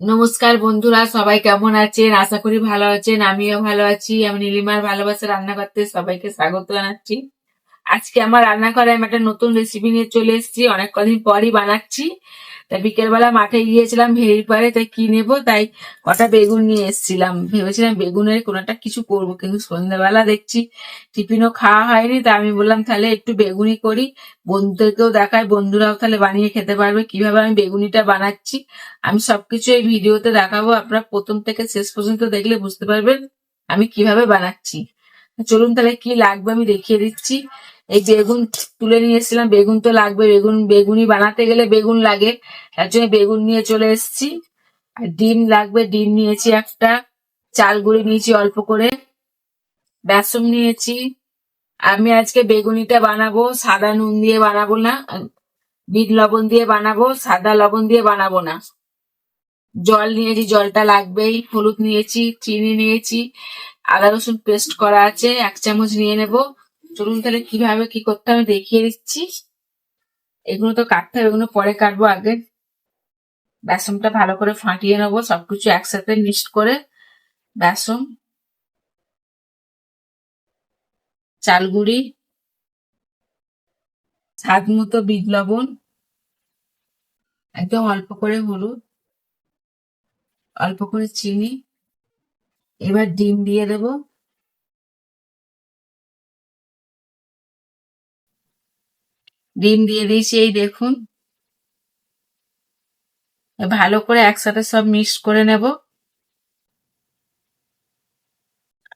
নমস্কার বন্ধুরা, সবাই কেমন আছেন? আশা করি ভালো আছেন। আমিও ভালো আছি। আমি নীলিমার ভালোবাসা রান্না করতে সবাইকে স্বাগত জানাচ্ছি। আজকে আমার রান্নাঘরে আমি একটা নতুন রেসিপি নিয়ে চলে এসেছি। অনেক কদিন পরই বানাচ্ছি। তাই বিকেলবেলা মাঠে গিয়েছিলাম ভেড়ির পাড়ে, তাই কি নেবো, তাই কটা বেগুন নিয়ে এসেছিলাম। ভেবেছিলাম বেগুনের কোনো একটা কিছু করবো, কিন্তু সন্ধ্যাবেলা দেখছি টিফিনও খাওয়া হয়নি। তা আমি বললাম তাহলে একটু বেগুনি করি, বন্ধুদেরকেও দেখাই, বন্ধুরাও তাহলে বানিয়ে খেতে পারবে। কিভাবে আমি বেগুনিটা বানাচ্ছি আমি সবকিছু এই ভিডিওতে দেখাবো। আপনারা প্রথম থেকে শেষ পর্যন্ত দেখলে বুঝতে পারবেন আমি কিভাবে বানাচ্ছি। চলুন তাহলে কি লাগবে আমি দেখিয়ে দিচ্ছি। এই বেগুন তুলে নিয়ে এসেছিলাম, বেগুন তো লাগবে, বেগুনি বানাতে গেলে বেগুন লাগে, তার জন্য বেগুন নিয়ে চলে এসেছি। আর ডিম লাগবে, ডিম নিয়েছি একটা, চাল গুঁড়ি নিয়েছি অল্প করে, বেসন নিয়েছি। আমি আজকে বেগুনিটা বানাবো সাদা নুন দিয়ে বানাবো না, বিট লবণ দিয়ে বানাবো, সাদা লবণ দিয়ে বানাবো না। জল নিয়েছি, জলটা লাগবেই। হলুদ নিয়েছি, চিনি নিয়েছি, আদা রসুন পেস্ট করা আছে 1 চামচ নিয়ে নেব। চলুন তাহলে কিভাবে কি করতে হবে দেখিয়ে দিচ্ছি। এগুলো তো কাটতে হবে, এগুলো পরে কাটবো। আগে বেসনটা ভালো করে ফাটিয়ে নেবো, সবকিছু একসাথে মিক্সড করে। বেসন, চাল গুঁড়ি, স্বাদ মতো বিট লবণ, একদম অল্প করে হলুদ, অল্প করে চিনি। এবার ডিম দিয়ে দেবো। ডিম দিয়ে দিয়েছি, এই দেখুন। ভালো করে একসাথে সব মিক্স করে নেব।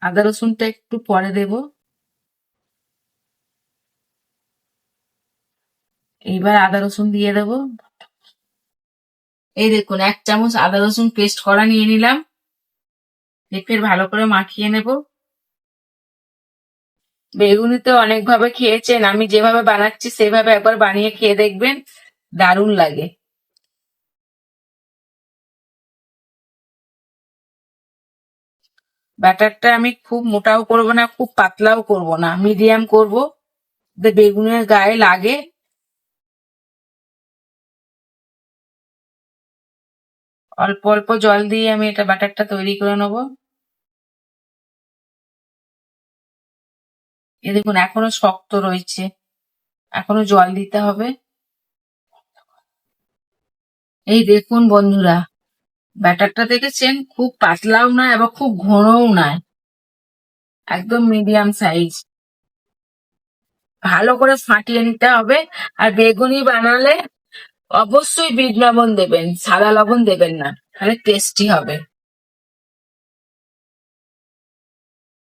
আদা রসুনটা একটু পরে দেব। এইবার আদা রসুন দিয়ে দেব। এই দেখুন 1 চামচ আদা রসুন পেস্ট করা নিয়ে নিলাম। ফের ভালো করে মাখিয়ে নেব। বেগুনি তো অনেকভাবে খেয়েছেন, আমি যেভাবে বানাচ্ছি সেভাবে একবার বানিয়ে খেয়ে দেখবেন, দারুণ লাগে। ব্যাটারটা আমি খুব মোটাও করব না, খুব পাতলাও করব না, মিডিয়াম করব, যাতে বেগুনের গায়ে লাগে। অল্প অল্প জল দিয়ে আমি এটা ব্যাটারটা তৈরি করে নেব। এই দেখুন এখনো শক্ত রয়েছে, এখনো জল দিতে হবে। এই দেখুন বন্ধুরা, ব্যাটারটা দেখেছেন, খুব পাতলাও না এবং খুব ঘনও না, একদম মিডিয়াম সাইজ। ভালো করে ফাটিয়ে নিতে হবে। আর বেগুনি বানালে অবশ্যই বিট লবণ দেবেন, সাদা লবণ দেবেন না, তাহলে টেস্টি হবে।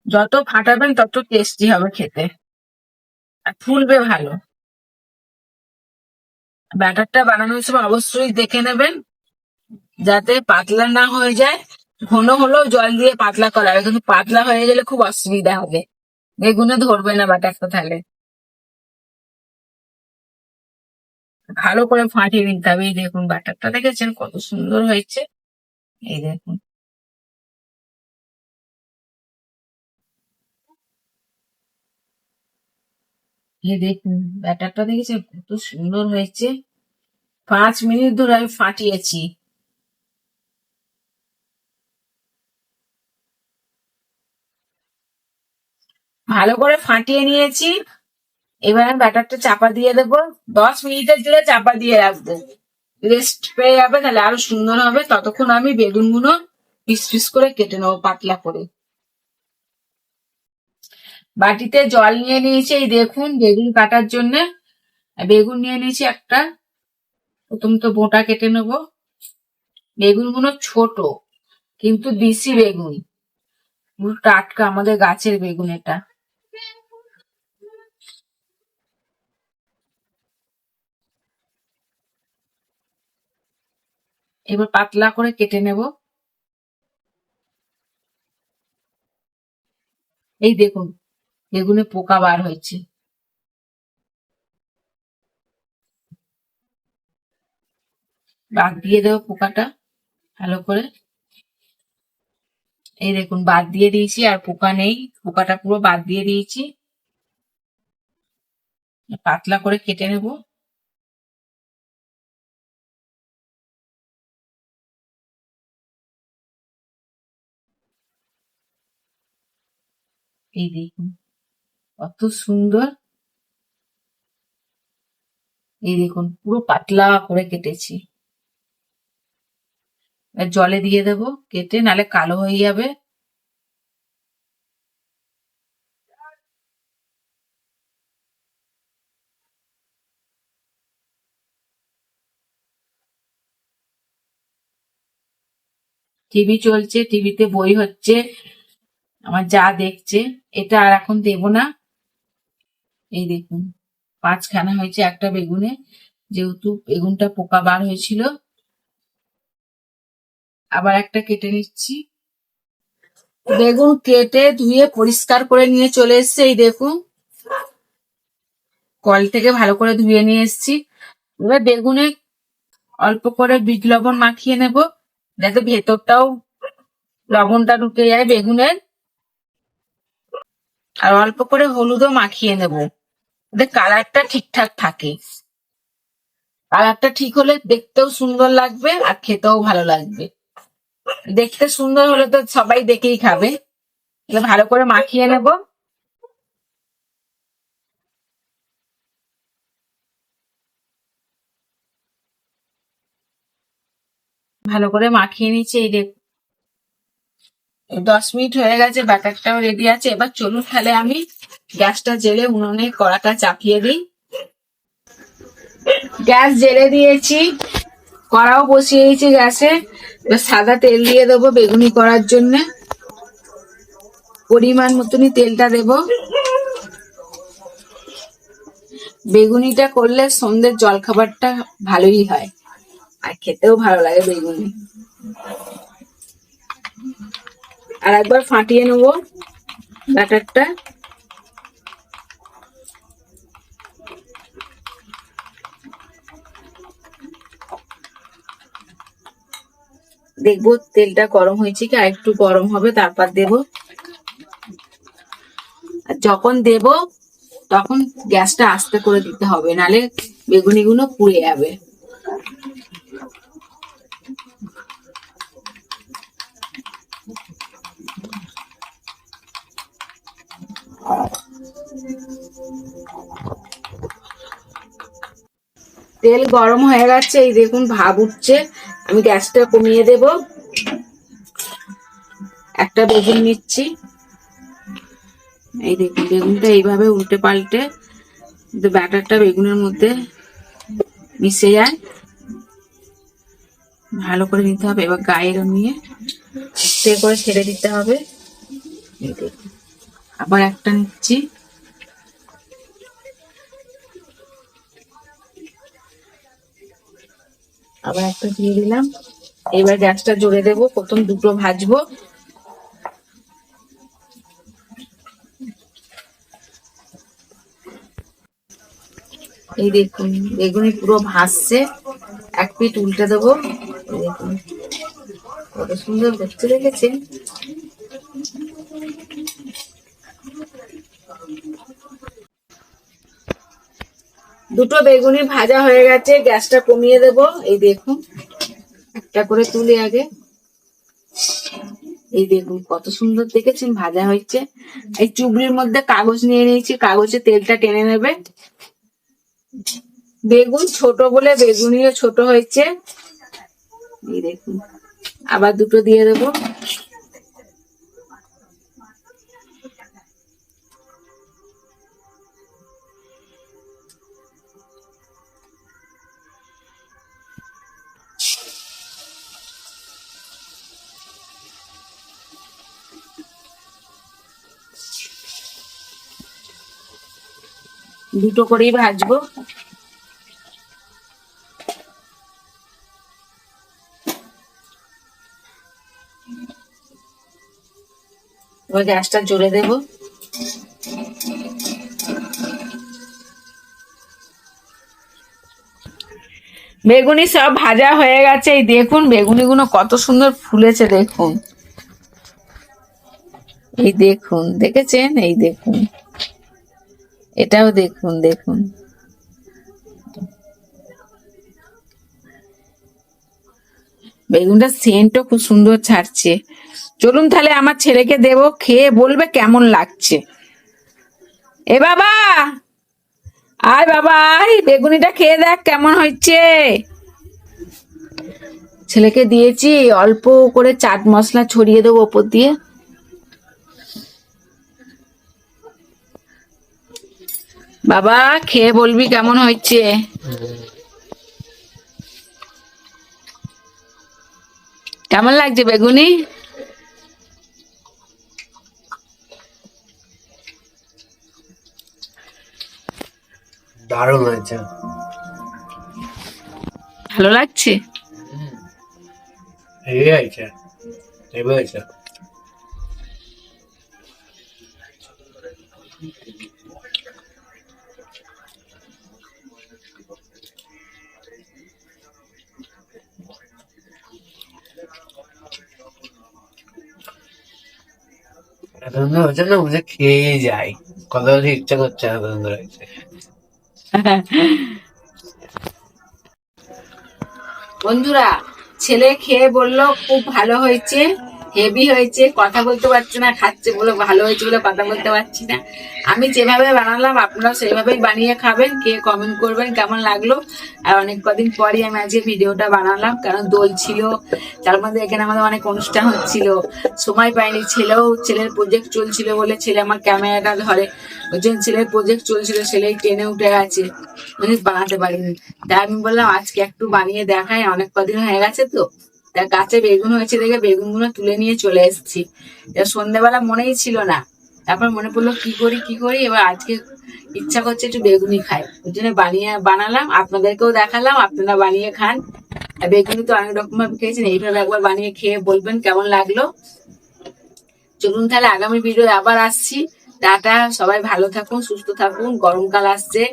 যত ফাটাবেন তত টেস্টি হবে খেতে, আর ফুলবে ভালো। ব্যাটারটা বানানোর সময় অবশ্যই দেখে নেবেন যাতে পাতলা না হয়ে যায়। ঘন হলেও জল দিয়ে পাতলা করা হবে, কিন্তু পাতলা হয়ে গেলে খুব অসুবিধা হবে, বেগুনে ধরবে না ব্যাটারটা। তাহলে ভালো করে ফাটিয়ে নিতে হবে। এই দেখুন ব্যাটারটা দেখেছেন কত সুন্দর হয়েছে। এই দেখুন, এই দেখুন ব্যাটারটা দেখেছেন কত সুন্দর হয়েছে। 5 মিনিট ধরে আমি ফাটিয়েছি। ভালো করে ফাটিয়ে নিয়েছি। এবার ব্যাটারটা চাপা দিয়ে দেবো। 10 মিনিটের জন্য চাপা দিয়ে রাখবো, রেস্ট পেয়ে যাবে, তাহলে আরো সুন্দর হবে। ততক্ষণ আমি বেগুনগুলো পিস পিস করে কেটে নেবো পাতলা করে। বাটিতে জল নিয়ে নিয়েছি, এই দেখুন বেগুন কাটার জন্য। বেগুন নিয়ে নিয়েছি একটা, প্রথম তো বোটা কেটে নেবো। বেগুনগুলো ছোট, কিন্তু দেশি বেগুন, পুরো টাটকা, আমাদের গাছের বেগুন এটা। এবার পাতলা করে কেটে নেব। এই দেখুন বেগুনে পোকা বার হয়েছে, বাদ দিয়ে দেবো পোকাটা ভালো করে। এই দেখুন বাদ দিয়ে দিয়েছি, আর পোকা নেই, পোকাটা পুরো বাদ দিয়ে দিয়েছি। পাতলা করে কেটে নেব। এই দেখুন কত সুন্দর। এই দেখুন পুরো পাতলা করে কেটেছি। জলে দিয়ে দেবো কেটে, নালে কালো হয়ে যাবে। টিভি চলছে, টিভিতে বই হচ্ছে, আমার যা দেখছে। এটা আর এখন দেব না। এই দেখুন 5খানা হয়েছে একটা বেগুনে, যেহেতু বেগুনটা পোকা বার হয়েছিল। আবার একটা কেটে নিচ্ছি। বেগুন কেটে ধুয়ে পরিষ্কার করে নিয়ে চলে এসেছি। এই দেখুন কল থেকে ভালো করে ধুয়ে নিয়ে এসেছি। এবার বেগুনে অল্প করে বিট লবণ মাখিয়ে নেব, যাতে ভেতরটাও লবণটা ঢুকে যায় বেগুনের। আর অল্প করে হলুদও মাখিয়ে নেব, যাতে কালারটা ঠিকঠাক থাকে। কালারটা ঠিক হলে দেখতেও সুন্দর লাগবে আর খেতেও ভালো লাগবে। দেখতে সুন্দর হলে তো সবাই দেখেই খাবে। ভালো করে মাখিয়ে নেব। ভালো করে মাখিয়ে নিচ্ছি। এই 10 মিনিট হয়ে গেছে, ব্যাটারটাও রেডি আছে। এবার চলুন তাহলে আমি গ্যাসটা জেলে উনুনে কড়াটা চাপিয়ে দিই। গ্যাস জেলে দিয়েছি, কড়াও বসিয়ে দিয়েছি গ্যাসে। এবার সাদা তেল দিয়ে দেবো বেগুনি করার জন্য। পরিমাণ মতনই তেলটা দেব। বেগুনিটা করলে সন্ধ্যের জলখাবারটা ভালোই হয়, আর খেতেও ভালো লাগে বেগুনি। আর একবার ফাটিয়ে নেব ব্যাটারটা। দেখবো তেলটা গরম হয়েছে কি, আর একটু গরম হবে তারপর দেব। আর যখন দেব তখন গ্যাসটা আস্তে করে দিতে হবে, নালে বেগুনিগুলো পুড়ে যাবে। তেল গরম হয়ে গেছে, এই দেখুন ভাপ উঠছে। আমি গ্যাসটা কমিয়ে দেব। একটা বেগুন নিচ্ছি। এই দেখুন বেগুনটা এইভাবে উল্টে পাল্টে ব্যাটারটা বেগুনের মধ্যে মিশে যায়, ভালো করে নিতে হবে। এবার গায়ের নিয়ে আস্তে করে ছেড়ে দিতে হবে। এই দেখুন আবার একটা নিচ্ছি। আবার একটা দিয়ে দিলাম। এবার গ্যাসটা জোরে দেবো, প্রথম দুটো ভাজবো। এই দেখুন বেগুনি পুরো ভাসছে। এক পিঠ উল্টে দেবো। এই দেখুন কত সুন্দর দেখতে, দেখেছেন? দুটো বেগুনি ভাজা হয়ে গেছে, গ্যাসটা কমিয়ে দেব। এই দেখুন একটা করে তুলে আগে। এই দেখুন কত সুন্দর দেখেছেন ভাজা হয়েছে। এই চুবড়ির মধ্যে কাগজ নিয়ে নিয়েছি, কাগজে তেলটা টেনে নেবে। বেগুন ছোট বলে বেগুনিও ছোট হয়েছে। এই দেখুন আবার দুটো দিয়ে দেবো। দুটো করেই ভাজবো। এবার গ্যাসটা জোরে দেব। বেগুনি সব ভাজা হয়ে গেছে। এই দেখুন বেগুনিগুলো কত সুন্দর ফুলেছে দেখুন। এই দেখুন দেখেছেন? এই দেখুন এটাও দেখুন, দেখুন বেগুনটা সেন্টও খুব সুন্দর ছাড়ছে। চলুন তাহলে আমার ছেলেকে দেবো, খেয়ে বলবে কেমন লাগছে। এ বাবা, আয় বাবা আয়, বেগুনিটা খেয়ে দেখ কেমন হয়েছে। ছেলেকে দিয়েছি, অল্প করে চাট মশলা ছড়িয়ে দেবো ওপর দিয়ে। বাবা খেয়ে বলবি কেমন হয়েছে। কেমন লাগছে বেগুনি? দারুণ হয়েছে। ভালো লাগছে? হেভি হয়েছে, হেভি হয়েছে। এত সুন্দর হয়েছে না, মনে খেয়ে যাই, কত ইচ্ছা করছে, এত সুন্দর হয়েছে। বন্ধুরা, ছেলে খেয়ে বললো খুব ভালো হয়েছে, হেভি হয়েছে। কথা বলতে পারছে না, খাচ্ছে বলে ভালো হয়েছে বলে কথা বলতে পারছি না। আমি যেভাবে বানালাম আপনারা সেইভাবেই বানিয়ে খাবেন, কে কমেন্ট করবেন কেমন লাগলো। আর অনেক কদিন পরই আমি আজকে ভিডিওটা বানালাম, কারণ দোল ছিল, তার মধ্যে এখানে আমাদের অনেক অনুষ্ঠান হচ্ছিল, সময় পাইনি। ছেলের প্রজেক্ট চলছিল বলে ছেলে আমার ক্যামেরাটা ধরে, ওই জন্য ছেলের প্রজেক্ট চলছিল, ছেলেই ট্রেনে উঠে গেছে, বানাতে পারিনি। তাই আমি বললাম আজকে একটু বানিয়ে দেখাই, অনেক কদিন হয়ে গেছে তো। তা গাছে বেগুন হয়েছে দেখে বেগুনগুলো তুলে নিয়ে চলে এসেছি। সন্ধ্যেবেলা মনেই ছিল না, তারপর মনে পড়লো কি করি, এবার আজকে ইচ্ছা করছে একটু বেগুনি খাই, ওই জন্য বানালাম, আপনাদেরকেও দেখালাম, আপনারা বানিয়ে খান। আর বেগুনি তো অনেক রকম ভাবে খেয়েছেন, এইভাবে একবার বানিয়ে খেয়ে বলবেন কেমন লাগলো। চলুন তাহলে আগামী ভিডিও আবার আসছি। টাটা, সবাই ভালো থাকুন, সুস্থ থাকুন, গরমকাল আসছে।